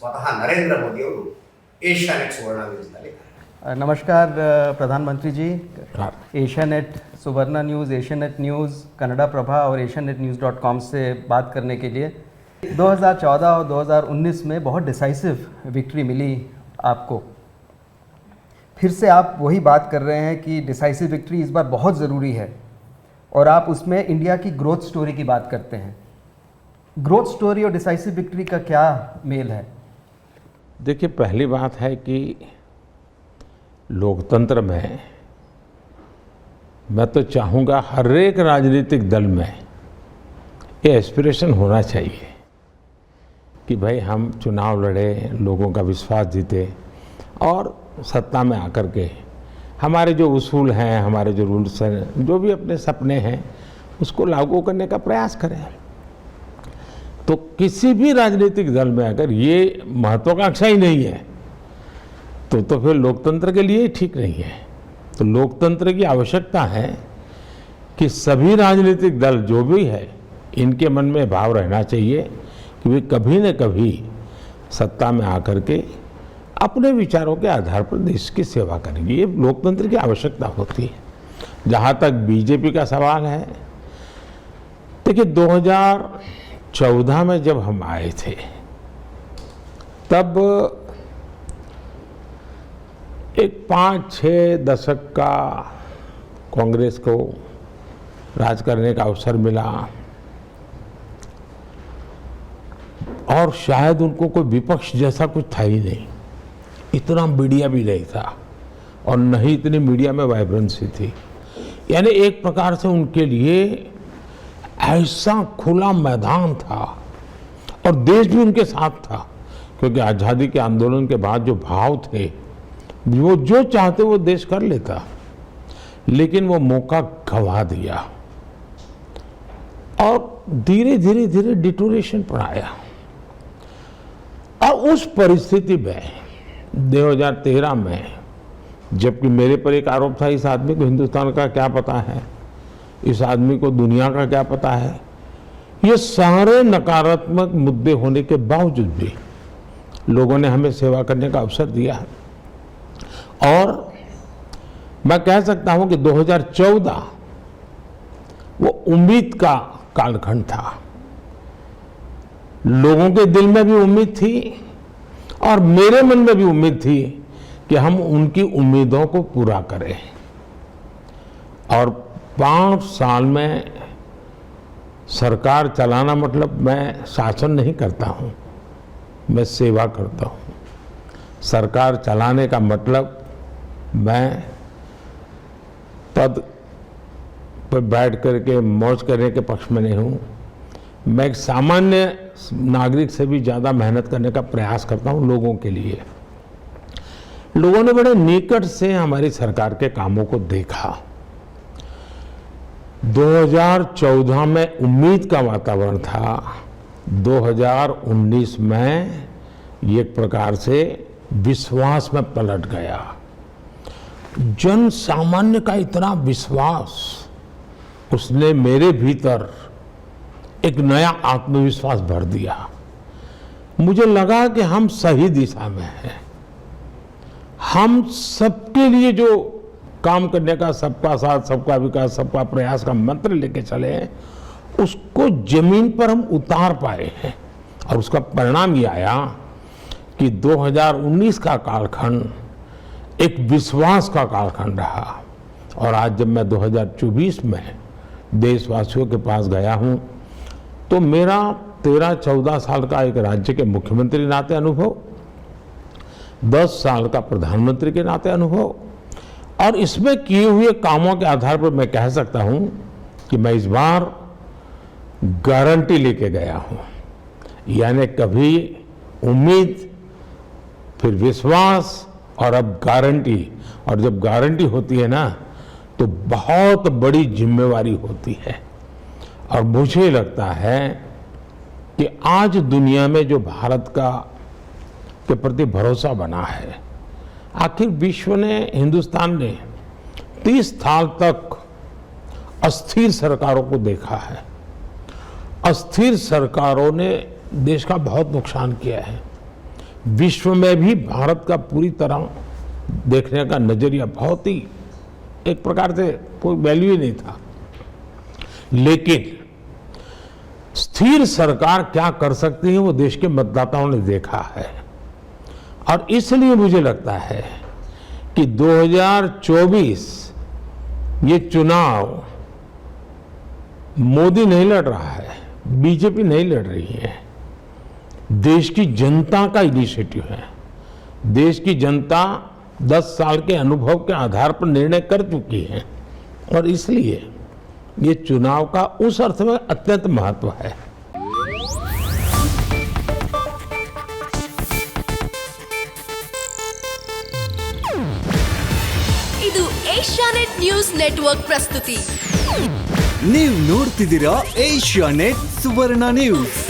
ಸ್ವತಃ ನರೇಂದ್ರ ಮೋದಿ ಅವರು ಏಷ್ಯಾನೆಟ್ ಸುವರ್ಣ ನ್ಯೂಸ್ನಲ್ಲಿ. नमस्कार प्रधानमंत्री जी. एशियानेट सुवर्ण न्यूज़, एशियानेट न्यूज़, कन्नड़ा प्रभा और asianetnews.com से बात करने के लिए 2014 और 2019 में बहुत डिसाइसिव विक्ट्री मिली आपको. फिर से आप वही बात कर रहे हैं कि डिसाइसिव विक्ट्री इस बार बहुत ज़रूरी है और आप उसमें इंडिया की ग्रोथ स्टोरी की बात करते हैं. ग्रोथ स्टोरी और डिसाइसिव विक्ट्री का क्या मेल है? देखिए, पहली बात है कि लोकतंत्र में मैं तो चाहूँगा हर एक राजनीतिक दल में ये एस्पिरेशन होना चाहिए कि भाई हम चुनाव लड़े, लोगों का विश्वास जीते और सत्ता में आकर के हमारे जो उसूल हैं, हमारे जो रूल्स हैं, जो भी अपने सपने हैं उसको लागू करने का प्रयास करें. तो किसी भी राजनीतिक दल में अगर ये महत्वाकांक्षा ही नहीं है तो फिर लोकतंत्र के लिए ही ठीक नहीं है. तो लोकतंत्र की आवश्यकता है कि सभी राजनीतिक दल जो भी है इनके मन में भाव रहना चाहिए कि वे कभी न कभी सत्ता में आकर के अपने विचारों के आधार पर देश की सेवा करेंगे. ये लोकतंत्र की आवश्यकता होती है. जहाँ तक बीजेपी का सवाल है, देखिए 2014 में जब हम आए थे तब एक 5-6 दशक का कांग्रेस को राज करने का अवसर मिला और शायद उनको कोई विपक्ष जैसा कुछ था ही नहीं. इतना मीडिया भी नहीं था और न ही इतनी मीडिया में वाइब्रेंसी थी. यानी एक प्रकार से उनके लिए ऐसा खुला मैदान था और देश भी उनके साथ था, क्योंकि आज़ादी के आंदोलन के बाद जो भाव थे वो जो चाहते वो देश कर लेता, लेकिन वो मौका गंवा दिया और धीरे धीरे धीरे डिटोरेशन पर आया. और उस परिस्थिति में 2013 में, जबकि मेरे पर एक आरोप था इस आदमी को हिंदुस्तान का क्या पता है, इस आदमी को दुनिया का क्या पता है, ये सारे नकारात्मक मुद्दे होने के बावजूद भी लोगों ने हमें सेवा करने का अवसर दिया है. और मैं कह सकता हूं कि 2014 वो उम्मीद का कालखंड था. लोगों के दिल में भी उम्मीद थी और मेरे मन में भी उम्मीद थी कि हम उनकी उम्मीदों को पूरा करें. और 5 साल में सरकार चलाना मतलब मैं शासन नहीं करता हूं, मैं सेवा करता हूं. सरकार चलाने का मतलब मैं पद पर बैठ करके मौज करने के पक्ष में नहीं हूं. मैं एक सामान्य नागरिक से भी ज़्यादा मेहनत करने का प्रयास करता हूं लोगों के लिए. लोगों ने बड़े निकट से हमारी सरकार के कामों को देखा. 2014 में उम्मीद का वातावरण था, 2019 में ये एक प्रकार से विश्वास में पलट गया. जन सामान्य का इतना विश्वास, उसने मेरे भीतर एक नया आत्मविश्वास भर दिया. मुझे लगा कि हम सही दिशा में हैं. हम सबके लिए जो काम करने का, सबका साथ सबका विकास सबका प्रयास का मंत्र लेके चले हैं, उसको जमीन पर हम उतार पाए हैं. और उसका परिणाम ये आया कि 2019 का कालखंड एक विश्वास का कालखंड रहा. और आज जब मैं 2024 में देशवासियों के पास गया हूं तो मेरा 13-14 साल का एक राज्य के मुख्यमंत्री नाते अनुभव, 10 साल का प्रधानमंत्री के नाते अनुभव और इसमें किए हुए कामों के आधार पर मैं कह सकता हूं कि मैं इस बार गारंटी लेके गया हूं. यानी कभी उम्मीद, फिर विश्वास और अब गारंटी. और जब गारंटी होती है ना तो बहुत बड़ी जिम्मेवारी होती है. और मुझे लगता है कि आज दुनिया में जो भारत का के प्रति भरोसा बना है, आखिर विश्व ने, हिंदुस्तान ने 30 साल तक अस्थिर सरकारों को देखा है. अस्थिर सरकारों ने देश का बहुत नुकसान किया है. विश्व में भी भारत का पूरी तरह देखने का नजरिया बहुत ही एक प्रकार से कोई वैल्यू ही नहीं था। लेकिन स्थिर सरकार क्या कर सकती है वो देश के मतदाताओं ने देखा है। और इसलिए मुझे लगता है कि 2024 ये चुनाव मोदी नहीं लड़ रहा है, बीजेपी नहीं लड़ रही है, देश की जनता का इनिशिएटिव है। देश की जनता 10 साल के अनुभव के आधार पर निर्णय कर चुकी है और इसलिए ये चुनाव का उस अर्थ में अत्यंत महत्व है। ಇದು ಏಷ್ಯಾನೆಟ್ ನ್ಯೂಸ್ ನೆಟ್ವರ್ಕ್ ಪ್ರಸ್ತುತಿ. ನೀವು ನೋಡ್ತಿದ್ದೀರಾ ಏಷ್ಯಾನೆಟ್ ಸುವರ್ಣ ನ್ಯೂಸ್.